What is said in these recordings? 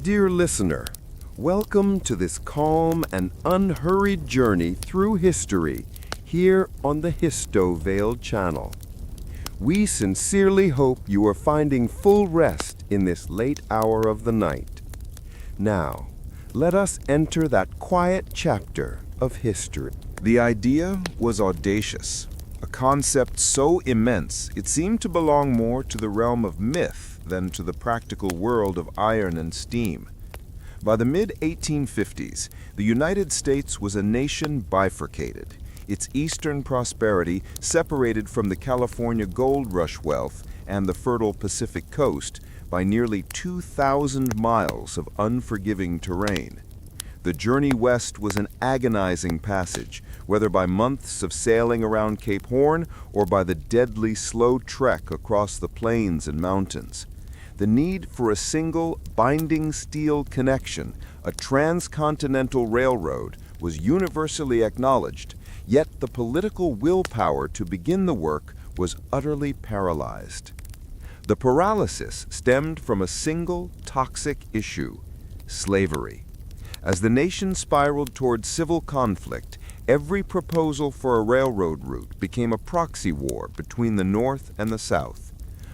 Dear listener, welcome to this calm and unhurried journey through history here on the Histovale channel. We sincerely hope you are finding full rest in this late hour of the night. Now, let us enter that quiet chapter of history. The idea was audacious, a concept so immense it seemed to belong more to the realm of myth than to the practical world of iron and steam. By the mid-1850s, the United States was a nation bifurcated, its eastern prosperity separated from the California gold rush wealth and the fertile Pacific coast by nearly 2,000 miles of unforgiving terrain. The journey west was an agonizing passage, whether by months of sailing around Cape Horn or by the deadly slow trek across the plains and mountains. The need for a single, binding steel connection, a transcontinental railroad, was universally acknowledged, yet the political willpower to begin the work was utterly paralyzed. The paralysis stemmed from a single toxic issue: slavery. As the nation spiraled toward civil conflict, every proposal for a railroad route became a proxy war between the North and the South.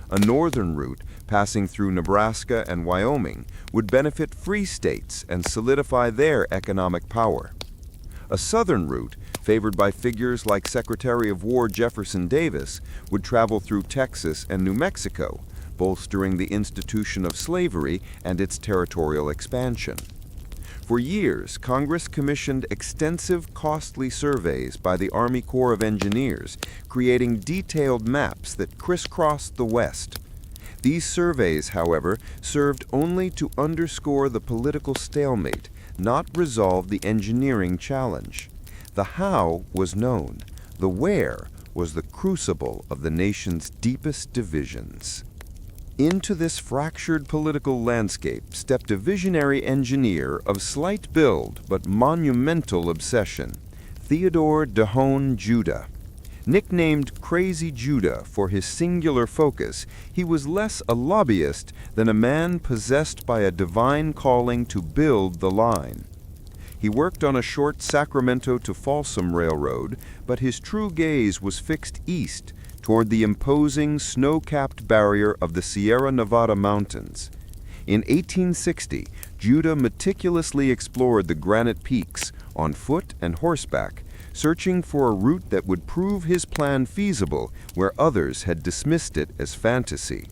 A northern route, passing through Nebraska and Wyoming, would benefit free states and solidify their economic power. A southern route, favored by figures like Secretary of War Jefferson Davis, would travel through Texas and New Mexico, bolstering the institution of slavery and its territorial expansion. For years, Congress commissioned extensive, costly surveys by the Army Corps of Engineers, creating detailed maps that crisscrossed the West. These surveys, however, served only to underscore the political stalemate, not resolve the engineering challenge. The how was known. The where was the crucible of the nation's deepest divisions. Into this fractured political landscape stepped a visionary engineer of slight build but monumental obsession, Theodore Dehone Judah. Nicknamed Crazy Judah for his singular focus, he was less a lobbyist than a man possessed by a divine calling to build the line. He worked on a short Sacramento to Folsom railroad, but his true gaze was fixed east, toward the imposing snow-capped barrier of the Sierra Nevada mountains. In 1860, Judah meticulously explored the granite peaks on foot and horseback, searching for a route that would prove his plan feasible where others had dismissed it as fantasy.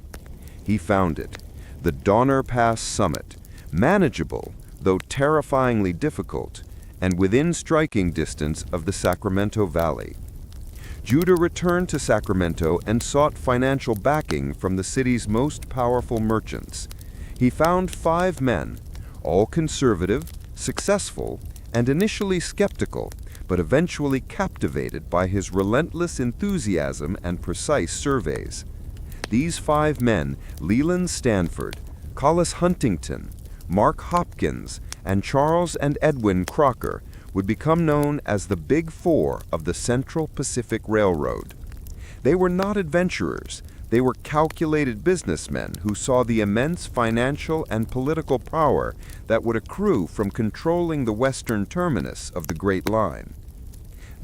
He found it, the Donner Pass summit, manageable, though terrifyingly difficult, and within striking distance of the Sacramento Valley. Judah returned to Sacramento and sought financial backing from the city's most powerful merchants. He found 5 men, all conservative, successful, and initially skeptical, but eventually captivated by his relentless enthusiasm and precise surveys. These 5 men, Leland Stanford, Collis Huntington, Mark Hopkins, and Charles and Edwin Crocker, would become known as the Big Four of the Central Pacific Railroad. They were not adventurers. They were calculated businessmen who saw the immense financial and political power that would accrue from controlling the western terminus of the Great Line.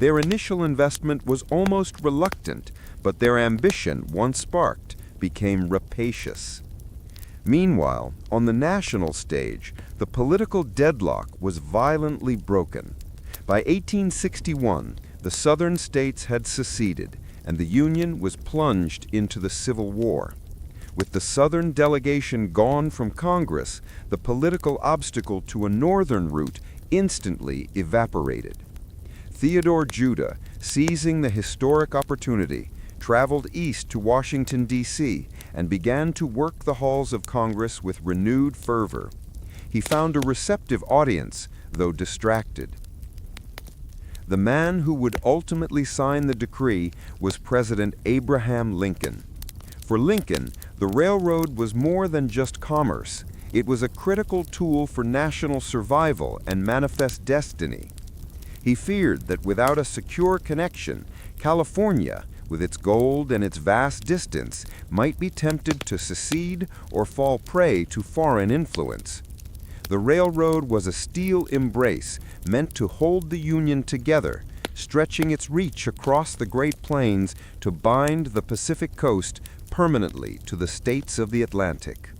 Their initial investment was almost reluctant, but their ambition, once sparked, became rapacious. Meanwhile, on the national stage, the political deadlock was violently broken. By 1861, the southern states had seceded, and the Union was plunged into the Civil War. With the southern delegation gone from Congress, the political obstacle to a northern route instantly evaporated. Theodore Judah, seizing the historic opportunity, traveled east to Washington, D.C., and began to work the halls of Congress with renewed fervor. He found a receptive audience, though distracted. The man who would ultimately sign the decree was President Abraham Lincoln. For Lincoln, the railroad was more than just commerce. It was a critical tool for national survival and manifest destiny. He feared that without a secure connection, California, with its gold and its vast distance, might be tempted to secede or fall prey to foreign influence. The railroad was a steel embrace meant to hold the Union together, stretching its reach across the Great Plains to bind the Pacific coast permanently to the states of the Atlantic.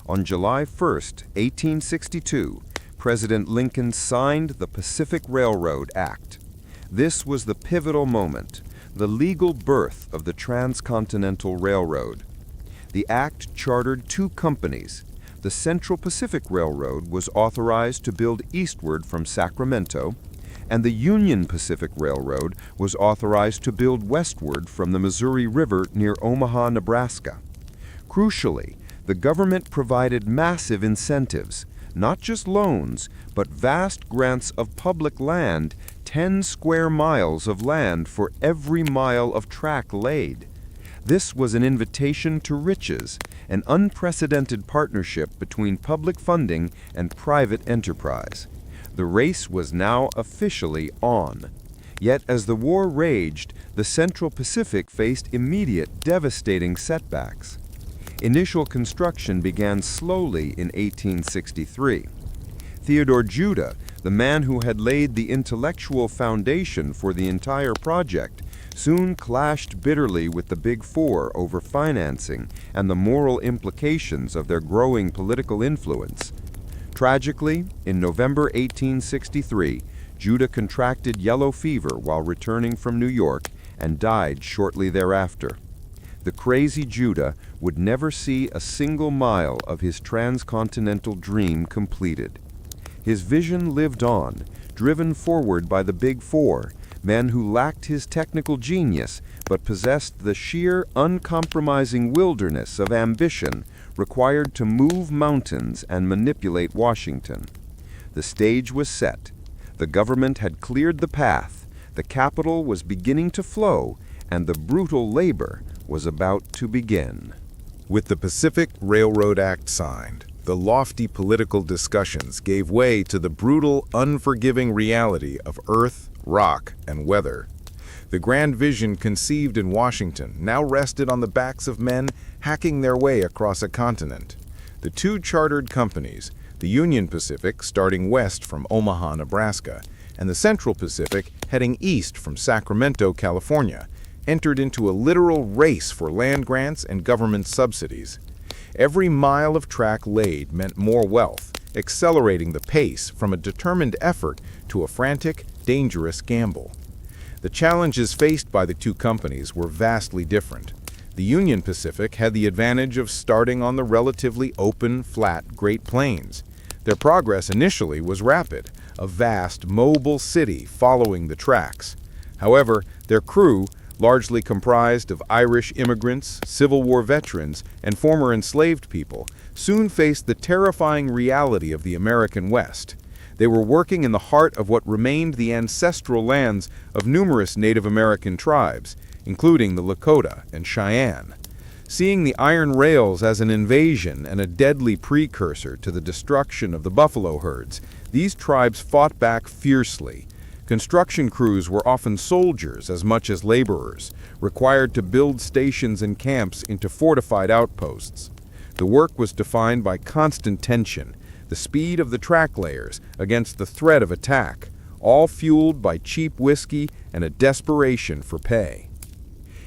On July 1, 1862, President Lincoln signed the Pacific Railroad Act. This was the pivotal moment, the legal birth of the Transcontinental Railroad. The act chartered two companies. The Central Pacific Railroad was authorized to build eastward from Sacramento, and the Union Pacific Railroad was authorized to build westward from the Missouri River near Omaha, Nebraska. Crucially, the government provided massive incentives, not just loans, but vast grants of public land, 10 square miles of land for every mile of track laid. This was an invitation to riches, an unprecedented partnership between public funding and private enterprise. The race was now officially on. Yet as the war raged, the Central Pacific faced immediate, devastating setbacks. Initial construction began slowly in 1863. Theodore Judah, the man who had laid the intellectual foundation for the entire project, soon clashed bitterly with the Big Four over financing and the moral implications of their growing political influence. Tragically, in November 1863, Judah contracted yellow fever while returning from New York and died shortly thereafter. The crazy Judah would never see a single mile of his transcontinental dream completed. His vision lived on, driven forward by the Big Four, men who lacked his technical genius but possessed the sheer, uncompromising wilderness of ambition required to move mountains and manipulate Washington. The stage was set. The government had cleared the path, the capital was beginning to flow, and the brutal labor was about to begin. With the Pacific Railroad Act signed, the lofty political discussions gave way to the brutal, unforgiving reality of earth, rock, and weather. The grand vision conceived in Washington now rested on the backs of men hacking their way across a continent. The two chartered companies, the Union Pacific starting west from Omaha, Nebraska, and the Central Pacific heading east from Sacramento, California, entered into a literal race for land grants and government subsidies. Every mile of track laid meant more wealth, accelerating the pace from a determined effort to a frantic, dangerous gamble. The challenges faced by the two companies were vastly different. The Union Pacific had the advantage of starting on the relatively open, flat Great Plains. Their progress initially was rapid, a vast, mobile city following the tracks. However, their crew, largely comprised of Irish immigrants, Civil War veterans, and former enslaved people, soon faced the terrifying reality of the American West. They were working in the heart of what remained the ancestral lands of numerous Native American tribes, including the Lakota and Cheyenne. Seeing the iron rails as an invasion and a deadly precursor to the destruction of the buffalo herds, these tribes fought back fiercely. Construction crews were often soldiers as much as laborers, required to build stations and camps into fortified outposts. The work was defined by constant tension, the speed of the track layers against the threat of attack, all fueled by cheap whiskey and a desperation for pay.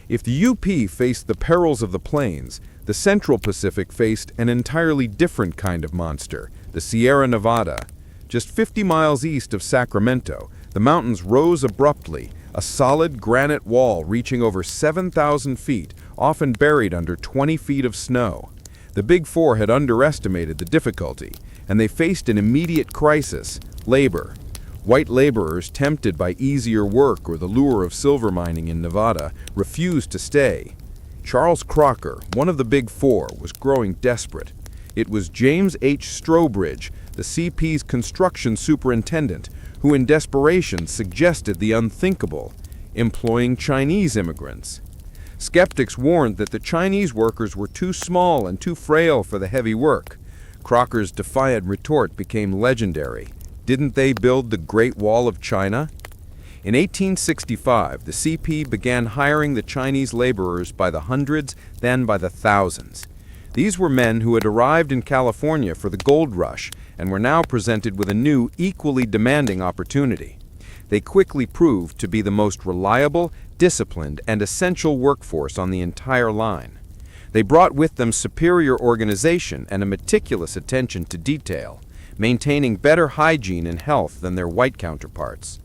If the UP faced the perils of the plains, the Central Pacific faced an entirely different kind of monster, the Sierra Nevada. Just 50 miles east of Sacramento, the mountains rose abruptly, a solid granite wall reaching over 7,000 feet, often buried under 20 feet of snow. The Big Four had underestimated the difficulty, and they faced an immediate crisis: labor. White laborers, tempted by easier work or the lure of silver mining in Nevada, refused to stay. Charles Crocker, one of the Big Four, was growing desperate. It was James H. Strobridge, the CP's construction superintendent, who in desperation suggested the unthinkable: employing Chinese immigrants. Skeptics warned that the Chinese workers were too small and too frail for the heavy work. Crocker's defiant retort became legendary. Didn't they build the Great Wall of China? In 1865, the CP began hiring the Chinese laborers by the hundreds, then by the thousands. These were men who had arrived in California for the gold rush and were now presented with a new, equally demanding opportunity. They quickly proved to be the most reliable, disciplined, and essential workforce on the entire line. They brought with them superior organization and a meticulous attention to detail, maintaining better hygiene and health than their white counterparts.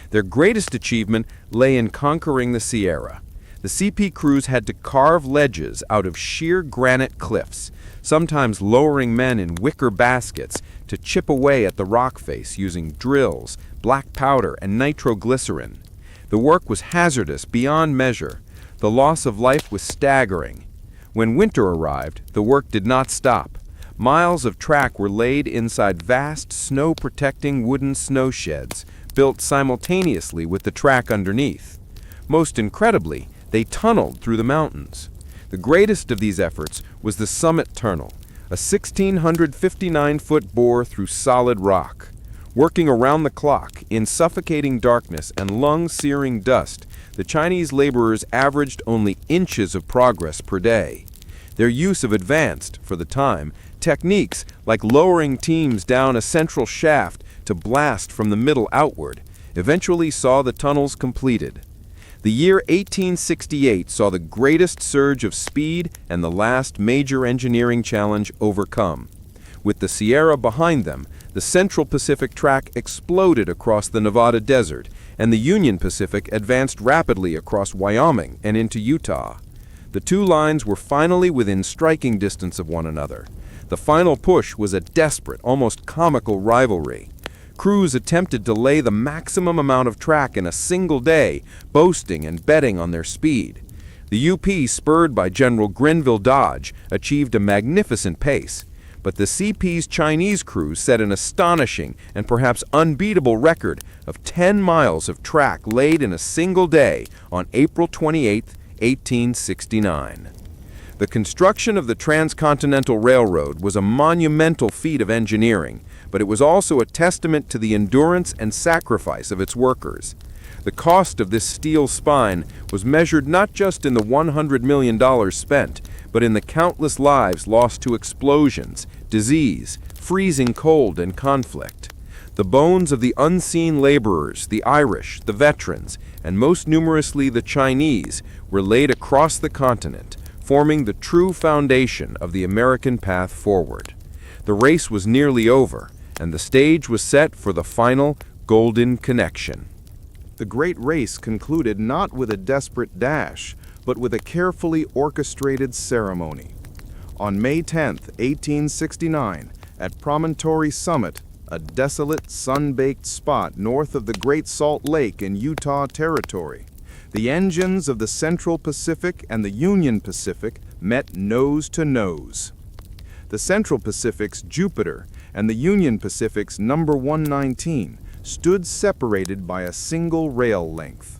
Their greatest achievement lay in conquering the Sierra. The CP crews had to carve ledges out of sheer granite cliffs, sometimes lowering men in wicker baskets to chip away at the rock face using drills, black powder, and nitroglycerin. The work was hazardous beyond measure. The loss of life was staggering. When winter arrived, the work did not stop. Miles of track were laid inside vast, snow-protecting wooden snow sheds, built simultaneously with the track underneath. Most incredibly, they tunneled through the mountains. The greatest of these efforts was the Summit Tunnel, a 1,659-foot bore through solid rock. Working around the clock, in suffocating darkness and lung-searing dust, the Chinese laborers averaged only inches of progress per day. Their use of advanced, for the time, techniques like lowering teams down a central shaft to blast from the middle outward eventually saw the tunnels completed. The year 1868 saw the greatest surge of speed and the last major engineering challenge overcome. With the Sierra behind them, the Central Pacific Track exploded across the Nevada desert, and the Union Pacific advanced rapidly across Wyoming and into Utah. The two lines were finally within striking distance of one another. The final push was a desperate, almost comical rivalry. Crews attempted to lay the maximum amount of track in a single day, boasting and betting on their speed. The UP, spurred by General Grenville Dodge, achieved a magnificent pace, but the CP's Chinese crews set an astonishing and perhaps unbeatable record of 10 miles of track laid in a single day on April 28, 1869. The construction of the Transcontinental Railroad was a monumental feat of engineering, but it was also a testament to the endurance and sacrifice of its workers. The cost of this steel spine was measured not just in the $100 million spent, but in the countless lives lost to explosions, disease, freezing cold, and conflict. The bones of the unseen laborers, the Irish, the veterans, and most numerously the Chinese, were laid across the continent, forming the true foundation of the American path forward. The race was nearly over, and the stage was set for the final golden connection. The great race concluded not with a desperate dash, but with a carefully orchestrated ceremony. On May 10, 1869, at Promontory Summit, a desolate, sun-baked spot north of the Great Salt Lake in Utah Territory, the engines of the Central Pacific and the Union Pacific met nose to nose. The Central Pacific's Jupiter and the Union Pacific's number 119 stood separated by a single rail length.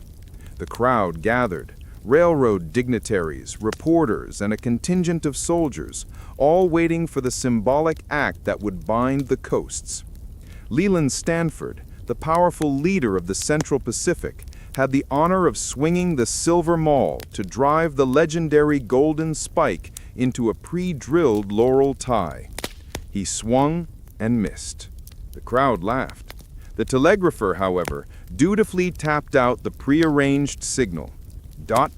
The crowd gathered, railroad dignitaries, reporters, and a contingent of soldiers, all waiting for the symbolic act that would bind the coasts. Leland Stanford, the powerful leader of the Central Pacific, had the honor of swinging the silver maul to drive the legendary golden spike into a pre-drilled laurel tie. He swung and missed. The crowd laughed. The telegrapher, however, dutifully tapped out the prearranged signal. ... Done.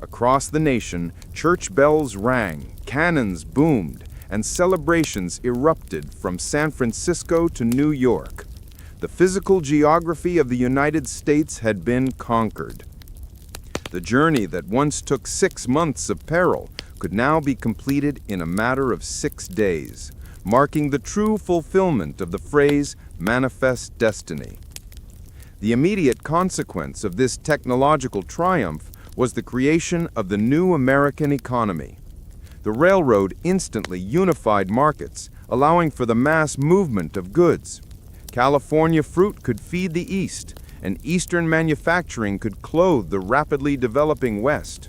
Across the nation, church bells rang, cannons boomed, and celebrations erupted from San Francisco to New York. The physical geography of the United States had been conquered. The journey that once took 6 months of peril could now be completed in a matter of 6 days, marking the true fulfillment of the phrase manifest destiny. The immediate consequence of this technological triumph was the creation of the new American economy. The railroad instantly unified markets, allowing for the mass movement of goods. California fruit could feed the East, and Eastern manufacturing could clothe the rapidly developing West.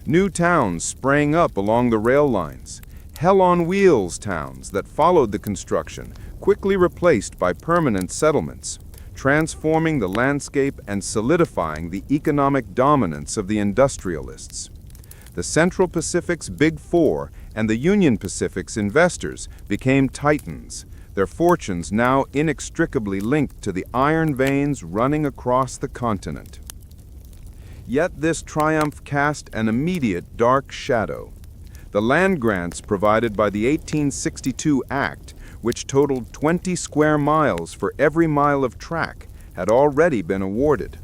New towns sprang up along the rail lines. Hell-on-wheels towns that followed the construction, quickly replaced by permanent settlements, transforming the landscape and solidifying the economic dominance of the industrialists. The Central Pacific's Big Four and the Union Pacific's investors became titans, their fortunes now inextricably linked to the iron veins running across the continent. Yet this triumph cast an immediate dark shadow. The land grants provided by the 1862 Act, which totaled 20 square miles for every mile of track, had already been awarded.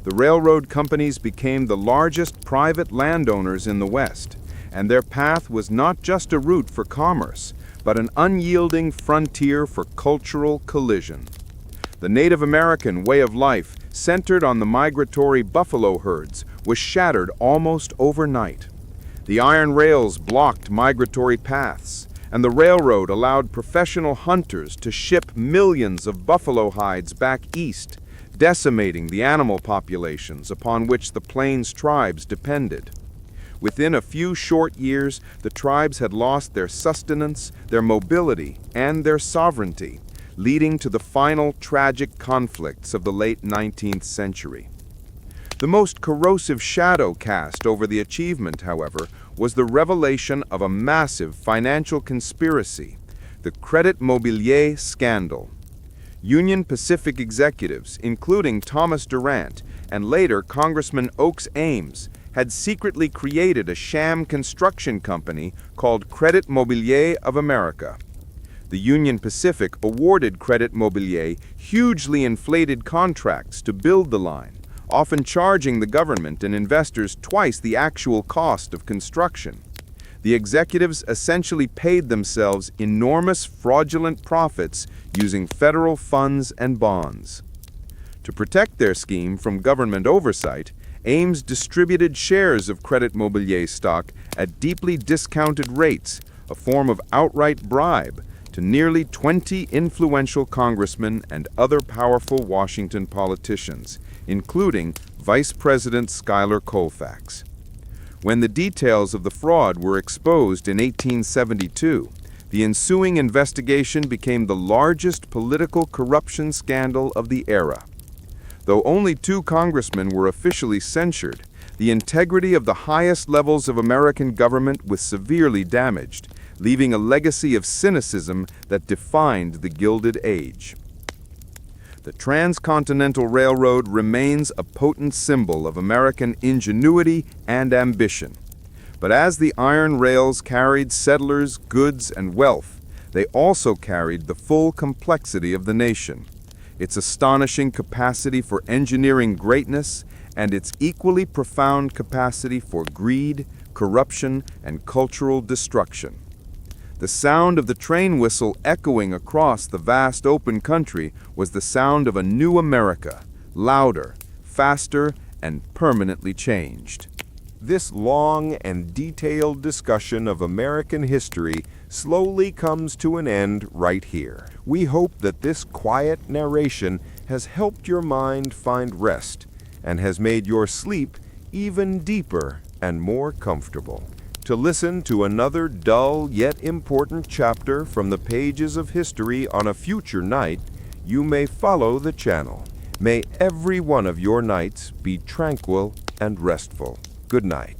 The railroad companies became the largest private landowners in the West, and their path was not just a route for commerce, but an unyielding frontier for cultural collision. The Native American way of life, centered on the migratory buffalo herds, was shattered almost overnight. The iron rails blocked migratory paths, and the railroad allowed professional hunters to ship millions of buffalo hides back east, decimating the animal populations upon which the Plains tribes depended. Within a few short years, the tribes had lost their sustenance, their mobility, and their sovereignty, leading to the final tragic conflicts of the late 19th century. The most corrosive shadow cast over the achievement, however, was the revelation of a massive financial conspiracy, the Credit Mobilier scandal. Union Pacific executives, including Thomas Durant and later Congressman Oakes Ames, had secretly created a sham construction company called Credit Mobilier of America. The Union Pacific awarded Credit Mobilier hugely inflated contracts to build the line, often charging the government and investors twice the actual cost of construction. The executives essentially paid themselves enormous fraudulent profits using federal funds and bonds. To protect their scheme from government oversight, Ames distributed shares of Credit Mobilier stock at deeply discounted rates, a form of outright bribe, to nearly 20 influential congressmen and other powerful Washington politicians, including Vice President Schuyler Colfax. When the details of the fraud were exposed in 1872, the ensuing investigation became the largest political corruption scandal of the era. Though only 2 congressmen were officially censured, the integrity of the highest levels of American government was severely damaged, leaving a legacy of cynicism that defined the Gilded Age. The Transcontinental Railroad remains a potent symbol of American ingenuity and ambition. But as the iron rails carried settlers, goods, and wealth, they also carried the full complexity of the nation, its astonishing capacity for engineering greatness, and its equally profound capacity for greed, corruption, and cultural destruction. The sound of the train whistle echoing across the vast open country was the sound of a new America, louder, faster, and permanently changed. This long and detailed discussion of American history slowly comes to an end right here. We hope that this quiet narration has helped your mind find rest and has made your sleep even deeper and more comfortable. To listen to another dull yet important chapter from the pages of history on a future night, you may follow the channel. May every one of your nights be tranquil and restful. Good night.